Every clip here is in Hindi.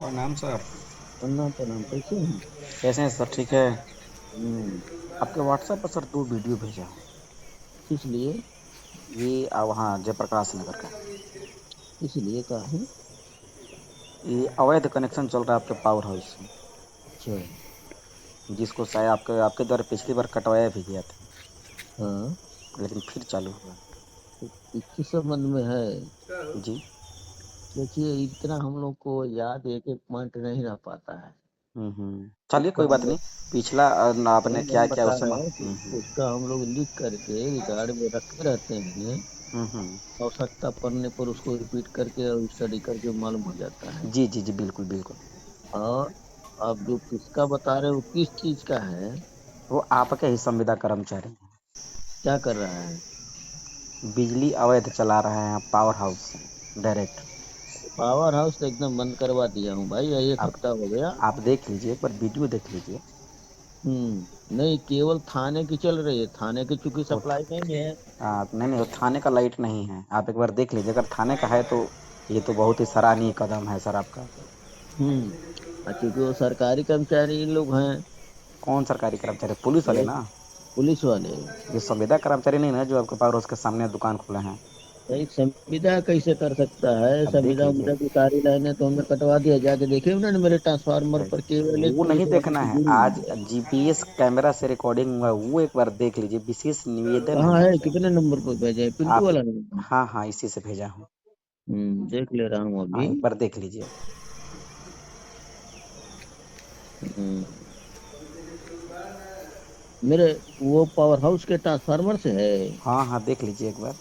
और नाम सर। प्रणाम प्रणाम, कैसे हैं? कैसे हैं सर? ठीक है। हम्म। आपके व्हाट्सएप पर सर 2 वीडियो भेजा हूँ। किस लिए? ये वहाँ जयप्रकाश नगर का। किस लिए का है? ये अवैध कनेक्शन चल रहा है आपके पावर हाउस से, अच्छा। जिसको शायद आपके आपके द्वारा पिछली बार कटवाया भी गया था, हाँ। लेकिन फिर चालू हुआ। तो किस संबंध में है? जी। देखिए, इतना हम लोग को याद एक एक पॉइंट नहीं रह पाता है। चलिए उसका कोई बात हम नहीं। लोग पिछला आपने वही क्या हम क्या बता उस समय। रहे हैं कि उसका हम लोग लिख करके रिकॉर्ड में रखे रहते हैं। हम्म। आवश्यकता पड़ने पर उसको रिपीट करके और स्टडी करके मालूम हो जाता है। जी जी जी, बिल्कुल बिल्कुल। और आप जो किसका बता रहे हो, किस चीज का है? वो आपके ही संविदा कर्मचारी हैं। क्या कर रहा है? बिजली अवैध चला रहे हैं पावर हाउस से डायरेक्ट। पावर हाउस तो एकदम बंद करवा दिया हूँ भाई, ये एक आप हफ्ता हो गया। आप देख लीजिए, एक बार वीडियो देख लीजिए। नहीं, केवल थाने की चल रही है, थाने की चूंकि वो सप्लाई नहीं है। नहीं नहीं, वो थाने का लाइट नहीं है। आप एक बार देख लीजिए, अगर थाने का है तो ये तो बहुत ही सराहनीय कदम है सर आपका। चूंकि वो सरकारी कर्मचारी लोग हैं। कौन सरकारी कर्मचारी? पुलिस वाले ये ना? पुलिस वाले। ये संविदा कर्मचारी नहीं ना, जो आपके पास उसके सामने दुकान खोले हैं। भाई संविदा कैसे कर सकता है? अब देख संविदा लीजिए। उविदा की सारी लाइनें तो हमने कटवा दिया, जाके देखे उन्होंने मेरे ट्रांसफार्मर अरे, पर केवल एक वो नहीं पुलिस वाले देखना की है। जुड़ी आज हुई है। जीपीएस कैमरा से रिकॉर्डिंग हुआ है, वो एक बार देख लीजिए। विशेष निवेदन है कहाँ है? मुझसे। कितने नंबर पर भेजे? पिंटू आप वाला नंबर? हाँ हाँ, इसी से भेजा हूँ। देख ले रहा हूँ हाँ, अभी। एक बार देख लीजिए। हम्म। मेरे वो पावर हाउस के ट्रांसफार्मर से है। हाँ हाँ, देख लीजिए एक बार।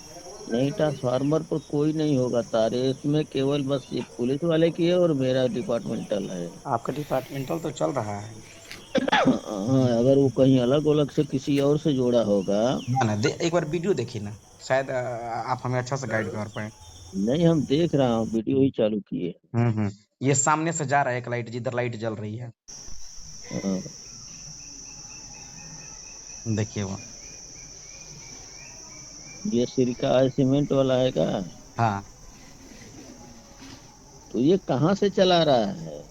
नहीं, ट्रांसफार्मर पर कोई नहीं होगा तारे, इसमें केवल बस ये पुलिस वाले की है और मेरा डिपार्टमेंटल है। आपका डिपार्टमेंटल तो चल रहा है। हाँ, अगर वो कहीं अलग अलग से किसी और से जोड़ा होगा। ना ना, एक बार वीडियो देखिए ना। शायद आप हमें अच्छा से गाइड कर पाए। नहीं, हम देख रहा हूँ, वीडियो ही चालू किए। हम्म। ये सामने से जा रहा है एक लाइट, जिधर लाइट जल रही है। हाँ, देखिए वो। ये सिरका है, सीमेंट वाला है का? हाँ, तो ये कहाँ से चला रहा है?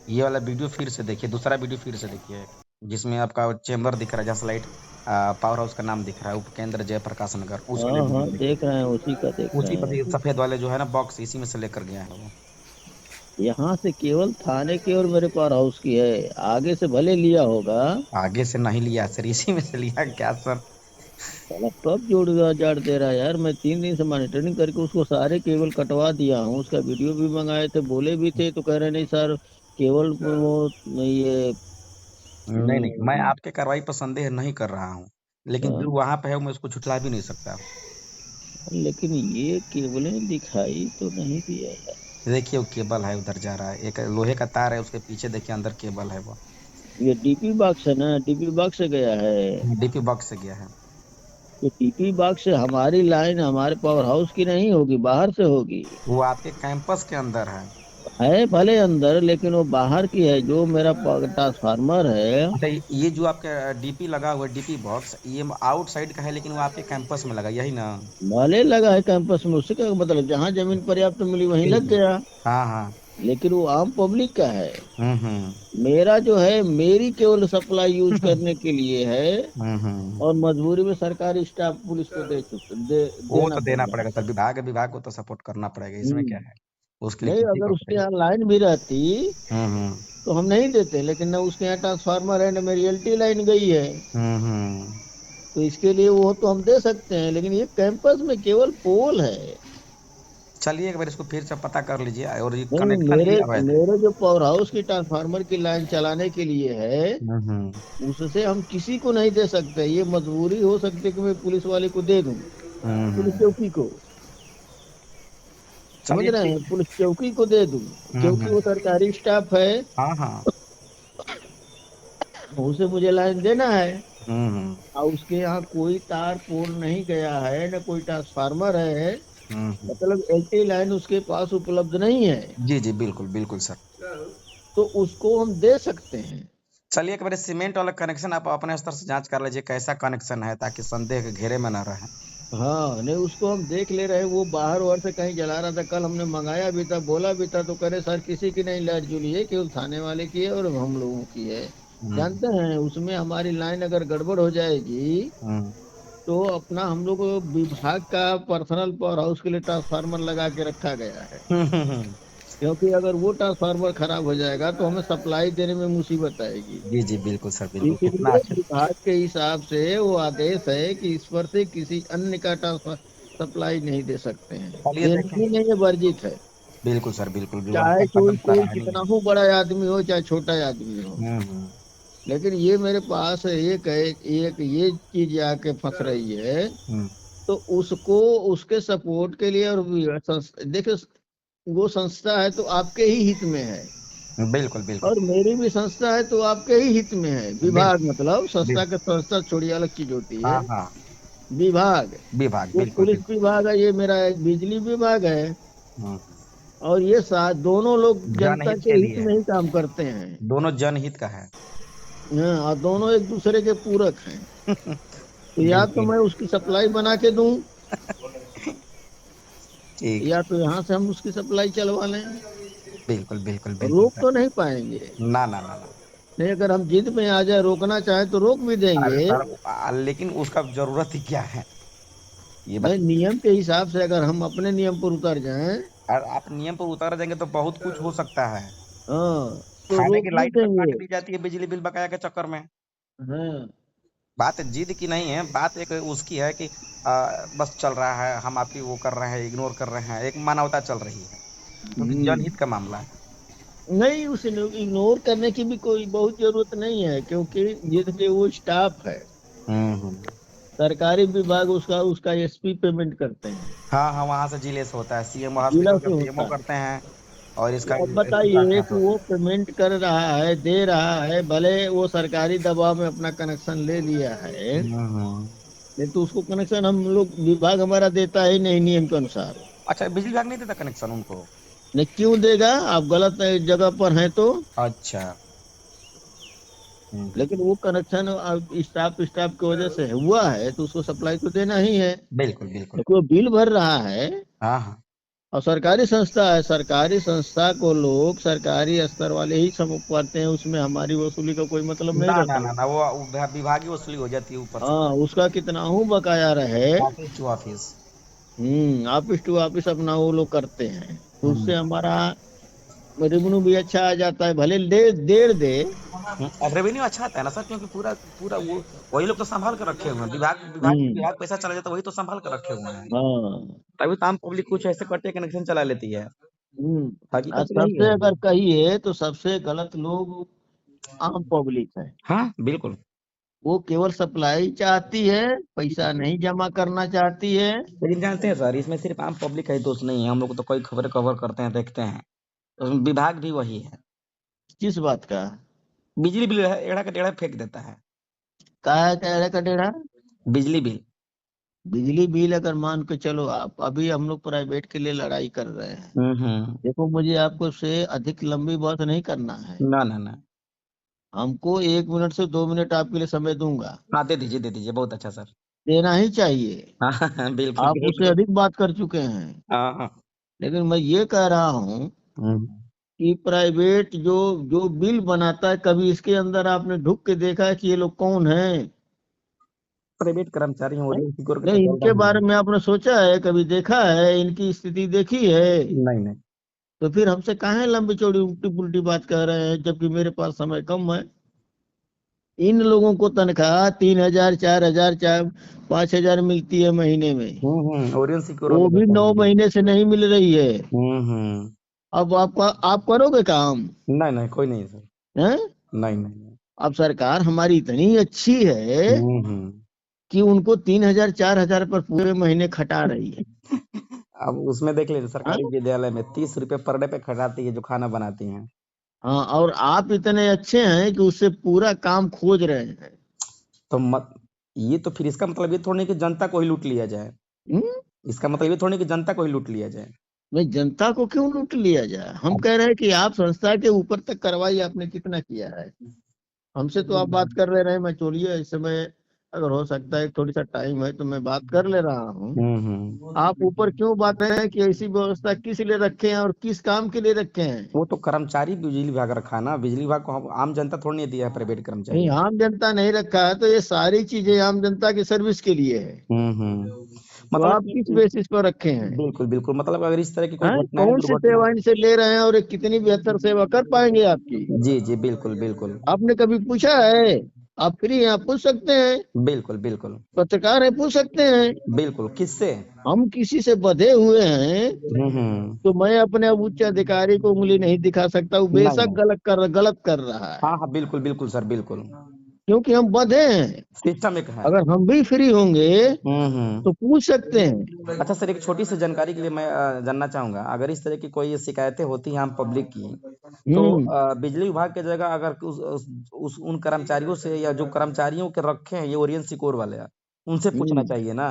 ये वाला वीडियो फिर से देखिए, दूसरा वीडियो फिर से देखिए। जिसमें आपका चेम्बर दिख रहा है, जहाँ से लाइट पावर हाउस का नाम दिख रहा है, उपकेंद्र जयप्रकाश नगर, उस वाले हाँ हाँ, वीडियो देखिए। देख रहे हैं, उसी का देख रहे उसी पर ये हैं। सफेद वाले जो है ना बॉक्स, इसी में से लेकर गया है वो। यहाँ से केवल थाने की और मेरे पावर हाउस की है, आगे से भले लिया होगा। आगे से नहीं लिया सर, इसी में से लिया क्या सर? साला कब जाड़ दे रहा है यार, मैं 3 दिन से मॉनिटरिंग करके उसको सारे केबल कटवा दिया हूँ, उसका वीडियो भी मंगाए थे, बोले भी थे तो कह रहे नहीं सर, केवल वो ये नहीं नहीं, मैं हम्म, आपके कार्रवाई पर संदेह नहीं कर रहा हूँ, लेकिन जो वहां पे है मैं उसको झुठला भी नहीं सकता। लेकिन ये केबलें दिखाई तो नहीं दिया यार। देखिए वो केबल है, उधर जा रहा है। एक लोहे का तार है, उसके पीछे देखिए अंदर केबल है वो। ये डीपी बॉक्स है ना? डीपी बॉक्स से गया है। डीपी बॉक्स से गया है। तो डीपी बॉक्स से हमारी लाइन हमारे पावर हाउस की नहीं होगी, बाहर से होगी। वो आपके कैंपस के अंदर है। है भले अंदर, लेकिन वो बाहर की है, जो मेरा ट्रांसफार्मर है। अच्छा, ये जो आपका डीपी लगा हुआ है, डीपी बॉक्स, ये आउटसाइड का है, लेकिन वो आपके कैंपस में लगा, यही ना? भले लगा है कैंपस में, उससे क्या मतलब, जहाँ जमीन पर्याप्त मिली वहीं लग बिल्कुल। गया। हाँ हाँ। लेकिन वो आम पब्लिक का है। हम्म। मेरा जो है मेरी केवल सप्लाई यूज करने के लिए है। हम्म। और मजबूरी में सरकारी स्टाफ पुलिस को वो देना तो पड़ देना रहा पड़ेगा है। सर, विभाग विभाग को तो सपोर्ट करना पड़ेगा, इसमें क्या है। उसके लिए नहीं, किसी अगर को उसके करेगा। यहाँ लाइन भी रहती हम्म। तो हम नहीं देते, लेकिन न उसके यहाँ ट्रांसफार्मर है न मेरी एलटी लाइन गई है। हम्म। तो इसके लिए वो तो हम दे सकते हैं, लेकिन ये कैंपस में केवल पोल है। चलिए एक बार इसको फिर से पता कर लीजिए, और ये नहीं, कनेक्शन मेरे ही अवैध है। मेरे जो पावर हाउस की ट्रांसफार्मर की लाइन चलाने के लिए है, हम्म। उससे हम किसी को नहीं दे सकते। ये मजबूरी हो सकती है कि मैं पुलिस वाले को दे दूं, पुलिस हम्म। चौकी को। समझ चलिए रहे ठीक हैं, है। पुलिस चौकी को दे दूं, क्योंकि वो सरकारी स्टाफ है। हाँ हाँ। उसे मुझे लाइन देना है। हम्म। और उसके यहाँ कोई तार पोल नहीं गया है, न कोई ट्रांसफार्मर है। हम्म। मतलब एलटी लाइन उसके पास उपलब्ध नहीं है। जी जी, बिल्कुल बिल्कुल सर। तो उसको हम दे सकते हैं। चलिए एक बार सीमेंट वाला कनेक्शन आप अपने स्तर से जांच कर लीजिए, कैसा कनेक्शन है, ताकि संदेह के घेरे में ना रहे। हाँ नहीं, उसको हम देख ले रहे हैं, वो बाहर वाहर से कहीं जला रहा था। कल हमने मंगाया भी था, बोला भी था, तो करे सर किसी की नहीं लाइट जुली है, केवल थाने वाले की है और हम लोगों की है। हम्म जानते हैं उसमें हमारी लाइन अगर गड़बड़ हो जाएगी हम्म तो अपना हम लोग विभाग का पर्सनल पावर हाउस के लिए ट्रांसफार्मर लगा के रखा गया है। हम्म। क्योंकि अगर वो ट्रांसफार्मर खराब हो जाएगा तो हमें सप्लाई देने में मुसीबत आएगी। जी जी बिल्कुल सर बिल्कुल, कितना इसलिए अच्छे। विभाग के हिसाब से वो आदेश है कि इस पर से किसी अन्य का ट्रांसफर सप्लाई नहीं दे सकते हैं। चलिए देना देखें। ही नहीं, ये वर्जित है। बिल्कुल सर बिल्कुल, चाहे विवर्तन कोई कदम कोई सराहनीय कितना है। हो बड़ा आदमी हो, चाहे छोटा आदमी हो। हम्म। लेकिन ये मेरे पास एक है, एक ये चीज आके फंस रही है। हम्म। तो उसको, उसके सपोर्ट के लिए, और देखो, वो संस्था है तो आपके ही हित में है, बिल्कुल बिल्कुल और मेरी भी संस्था है तो आपके ही हित में है। विभाग बिल्कुल मतलब संस्था बिल्कुल। के, संस्था छोड़ी अलग चीज होती है। हाँ हाँ। विभाग, विभाग, वो बिल्कुल पुलिस बिल्कुल। विभाग है, ये मेरा एक बिजली विभाग है। हम्म। और ये साथ दोनों लोग जनता जनहित के के हित लिए में है। ही काम करते हैं। दोनों जनहित का है। हाँ, और दोनों एक दूसरे के पूरक हैं। तो या तो बिल्कुल। मैं उसकी सप्लाई बना के दूं, ठीक। या तो यहाँ से हम उसकी सप्लाई चलवा लें। बिल्कुल बिल्कुल बिल्कुल रोक सर। तो नहीं पाएंगे। ना ना ना ना। नहीं, अगर हम जिद में आ जाए, रोकना चाहे तो रोक भी अरे देंगे। सर लेकिन उसका जरूरत ही क्या है, ये नहीं, बताइए। नियम के हिसाब से अगर हम अपने नियम पर उतर जाएं, और आप नियम पर उतर जाएंगे तो बहुत कुछ हो सकता है। हाँ, तो थाने रोक की भी लाइट तक देंगे। काट दी जाती है बिजली बिल बकाया के चक्कर में। हाँ। बात जिद की नहीं है, बात एक उसकी है कि बस चल रहा है, हम आपकी वो कर रहे हैं, इग्नोर कर रहे हैं, एक मानवता चल रही है, क्योंकि हम्म। जनहित का मामला है। नहीं, उसे इग्नोर करने की भी कोई बहुत जरूरत नहीं है, क्योंकि जिसके वो स्टाफ है, हम्म। सरकारी विभाग, उसका उसका एसपी पेमेंट करते हैं। हाँ हाँ, वहां से जिले से होता है, सीएम जिला हॉस्पिटल का से सीएमओ होता है। करते हैं, और इसका तो अब एसपी बताइए साक्षात कि होता वो है। पेमेंट कर रहा है, दे रहा है, भले वो सरकारी दबाव में अपना कनेक्शन ले लिया है, हम्म। नहीं तो उसको कनेक्शन हम लोग, विभाग हमारा देता ही नहीं नियम के अनुसार। अच्छा, बिजली विभाग नहीं देता कनेक्शन उनको? नहीं, क्यों देगा? आप गलत जगह पर हैं तो। अच्छा। हम्म। लेकिन वो कनेक्शन स्टाफ स्टाफ की वजह से हुआ है, तो उसको सप्लाई तो देना ही है। बिल्कुल बिल्कुल। देखो, वो बिल भर रहा है, हाँ हाँ। और सरकारी संस्था है, सरकारी संस्था को लोग सरकारी स्तर वाले ही सब करते हैं, उसमें हमारी वसूली का कोई मतलब नहीं ना ना रहता ना है। ना, वो विभागीय वसूली हो जाती है ऊपर से। हाँ, उसका कितना हूँ बकाया रहे। Office to office. Office to office अपना वो लोग करते हैं, तो हम्म। उससे हमारा रेवेन्यू भी अच्छा आ जाता है, भले दे देर दे। अब रेवेन्यू अच्छा आता है ना सर, क्योंकि पूरा पूरा वो वही लोग तो संभाल कर रखे हुए हैं, विभाग विभाग हम्म। विभाग पैसा चला जाता है, वही तो संभाल कर रखे हुए हैं। हाँ। तभी तो आम पब्लिक कुछ ऐसे करते कनेक्शन चला लेती है। और हकीकत तो यही सबसे है। अगर कहिए तो सबसे गलत लोग आम पब्लिक है। हाँ बिल्कुल। वो केवल सप्लाई चाहती है, पैसा नहीं जमा करना चाहती है। लेकिन जानते हैं सर, इसमें सिर्फ आम पब्लिक का ही दोष नहीं है, हम लोग तो कई खबरें कवर करते हैं, देखते हैं, उसमें विभाग भी वही है। किस बात का? बिजली बिल एड़ा का टेढ़ा फेंक देता है। काहे टेढ़ा का टेढ़ा? बिजली बिल। बिजली बिल अगर मान के चलो, आप अभी हम लोग प्राइवेट के लिए लड़ाई कर रहे हैं। हम्म। देखो, मुझे आपको से अधिक लंबी बात नहीं करना है। ना ना ना। हमको 1 मिनट से 2 मिनट आपके लिए समय दूंगा, हाँ दे दीजिए, बहुत अच्छा सर। देना ही चाहिए। हाँ हाँ हाँ, बिल्कुल आप उससे बिल्कुल। अधिक बात कर चुके हैं। हाँ हाँ। लेकिन मैं ये कह रहा हूँ हम्म। कि प्राइवेट जो जो बिल बनाता है, कभी इसके अंदर आपने ढुक के देखा है कि ये लोग कौन है? प्राइवेट कर्मचारी हैं, हैं? ओरियन सिक्योर का तो नहीं, चलता इनके ही बारे है। में आपने सोचा है, कभी देखा है, इनकी स्थिति देखी है? नहीं नहीं। तो फिर हमसे काहे लंबी चौड़ी उल्टी पुल्टी बात कर रहे हैं, जबकि मेरे पास समय कम है। इन लोगों को तनख्वाह 3,000, 4,000, 5,000 मिलती है महीने में। ओरियन सिक्योर वो वाले भी देते 9 महीने से नहीं मिल रही है। हम्म। अब आप करोगे काम? नहीं नहीं, कोई नहीं सर। हैं? नहीं नहीं नहीं। अब सरकार हमारी इतनी अच्छी है हम्म। कि उनको 3,000, 4,000 पर पूरे महीने खटा रही है। अब उसमें देख लीजिए, हाँ। सरकारी विद्यालय में 30 रुपए पर डे पे खटाती है जो खाना बनाती हैं। हाँ, और आप इतने अच्छे हैं कि उससे पूरा काम खोज रहे हैं। तो मत, ये तो फिर इसका मतलब ये थोड़ी नहीं कि जनता को ही लूट लिया जाए। हम्म? इसका मतलब ये थोड़ी नहीं कि जनता को ही लूट लिया जाए। भाई, जनता को क्यों लूट लिया जाए? हम अब कह रहे हैं कि आप संस्था के ऊपर तक कार्रवाई आपने कितना किया है? हमसे तो आप बात कर रहे रहे, मैं चलिए इस समय अगर हो सकता है थोड़ी सा टाइम है तो मैं बात कर ले रहा हूँ। हम्म। आप ऊपर क्यों बात कर रहे हैं कि ऐसी व्यवस्था किस लिए रखे हैं और किस काम के लिए रखे हैं? वो तो कर्मचारी बिजली विभाग रखा है ना, बिजली विभाग को आम जनता थोड़ी नहीं दिया है प्राइवेट कर्मचारी। नहीं, आम जनता नहीं रखा है तो ये सारी चीजें आम जनता की सर्विस के लिए है। तो मतलब आप कि किस बेसिस पर रखे हैं? बिल्कुल बिल्कुल, मतलब अगर इस तरह की कोई हैं? घटनाएं कौन सी दुर्घटना। सेवा इनसे ले रहे हैं और ये कितनी बेहतर सेवा कर पाएंगे आपकी? जी जी बिल्कुल बिल्कुल। आपने कभी पूछा है? आप फ्री हैं, आप पूछ सकते हैं। बिल्कुल बिल्कुल। पत्रकार है, पूछ सकते हैं। बिल्कुल किससे? हम किसी से बंधे हुए हैं हम्म। तो मैं अपने उच्च अधिकारी को उंगली नहीं दिखा सकता। वो नहीं बेशक नहीं। गलत कर रहा है, हाँ हाँ बिल्कुल बिल्कुल सर बिल्कुल। क्योंकि हम बंधे हैं। सिस्टम एक है। अगर हम भी फ्री होंगे हम्म। तो पूछ सकते हैं। अच्छा सर, एक छोटी सी जानकारी के लिए मैं जानना चाहूंगा, अगर इस तरह की कोई शिकायतें होती हैं आम पब्लिक की, तो हम्म। बिजली विभाग की जगह अगर उन कर्मचारियों से, या जो कर्मचारियों के रखे हैं ये ओरियन सिकोर वाले हैं, उनसे पूछना हम्म। चाहिए ना।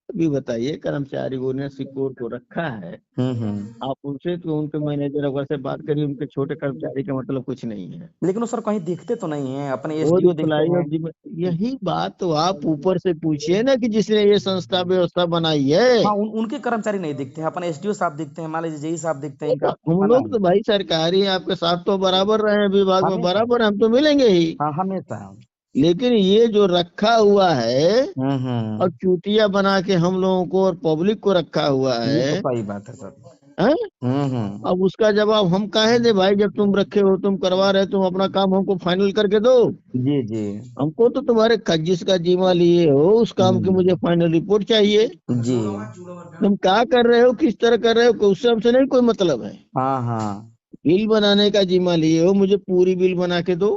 अभी बताइए, कर्मचारियों ने सिक्योर को रखा है, हम्म। आप उनसे तो उनके मैनेजर अगर से बात करिए। उनके छोटे कर्मचारी का मतलब कुछ नहीं है। लेकिन वो सर कहीं दिखते तो नहीं है, अपने वो एसडीओ दिखते रिप्लाई और हैं। यही बात तो आप ऊपर से पूछिए ना कि जिसने ये संस्था व्यवस्था बनाई है। हाँ, उनके कर्मचारी नहीं दिखते हैं, अपने एसडीओ साहब दिखते हैं, मान लीजिए जेई साहब दिखते हैं, तो इनका हम है ना। लोग तो भाई सरकारी हैं, आपके साथ तो बराबर रहे हैं, विभाग में हमेशा। बराबर हम तो मिलेंगे ही। हाँ हमेशा। लेकिन ये जो रखा हुआ है और हम्म। चूतिया बना के हम लोगों को और पब्लिक को रखा हुआ ये तो है, सही बात है सर। हैं? हम्म। अब उसका जवाब हम काहे दे भाई? जब तुम रखे हो, तुम करवा रहे हो, तुम अपना काम हमको फाइनल करके दो। जी जी। हमको तो तुम्हारे जिसका जिम्मा लिए हो उस काम की मुझे हम्म। फाइनल रिपोर्ट चाहिए। जी। तुम क्या कर रहे हो, किस तरह कर रहे हो, उससे हमसे नहीं कोई मतलब है। हाँ हाँ। बिल बनाने का जिम्मा लिए हो, मुझे पूरी बिल बना के दो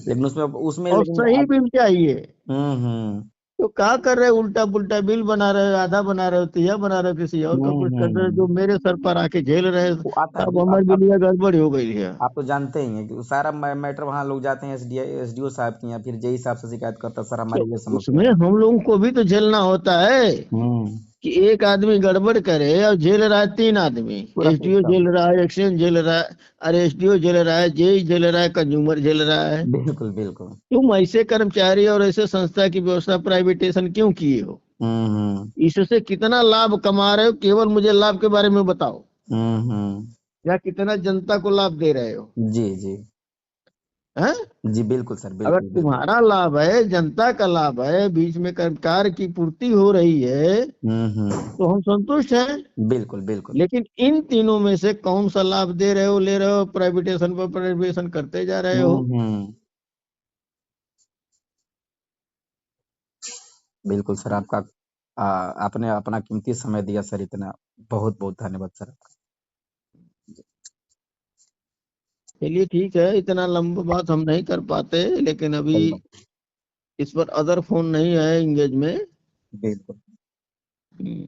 लेकिन उसमें उसमें और लेकिन सही अब। बिल चाहिए। हम्म। तो क्या कर रहे हो? उल्टा पुल्टा बिल बना रहे हो, आधा बना रहे हो, तिया बना रहे हो, किसी और का कुछ कर रहे हो, जो हम्म। मेरे सर पर आके झेल रहे हो। वो आता है अब वो हमारी बिलिया गड़बड़ी हो गई है। आप तो जानते ही हैं कि सारा मैटर वहाँ लोग जाते हैं एसडीओ साहब के यहाँ, फिर जेई साहब से शिकायत करता है, सर तो हमारी ये समस्या उसमें है। हम लोगों को भी तो झेलना होता है हम्म। कि एक आदमी गड़बड़ करे और झेल रहा है 3 आदमी। पूरा एसडीओ सिस्टम। झेल रहा है, एक्सचेंज झेल रहा है, अरे एसडीओ झेल रहा है, जेई झेल रहा है, कंज्यूमर झेल रहा है। बिल्कुल बिल्कुल। तुम ऐसे कर्मचारी और ऐसे संस्था की व्यवस्था प्राइवेटेशन क्यों किए हो? हम्म। इससे कितना लाभ कमा रहे हो, केवल मुझे लाभ के बारे में बताओ। हम्म। या कितना जनता को लाभ दे रहे हो? जी जी। हैं? जी बिल्कुल सर अगर बिल्कुल बिल्कुल। तुम्हारा लाभ है, जनता का लाभ है, बीच में कर्मकार की पूर्ति हो रही है, तो हम संतुष्ट हैं। बिल्कुल बिल्कुल। लेकिन इन तीनों में से कौन सा लाभ दे रहे हो, ले रहे हो, प्राइवेटेशन पर प्राइवेटेशन करते जा रहे हो। हम्म। बिल्कुल सर, आपका आपने अपना कीमती समय दिया सर, इतना बहुत बहुत धन्यवाद सर। चलिए ठीक है, इतना लंबा बात हम नहीं कर पाते, लेकिन अभी सही बात। इस पर अदर फोन नहीं है इंगेज में। बिल्कुल। हम्म।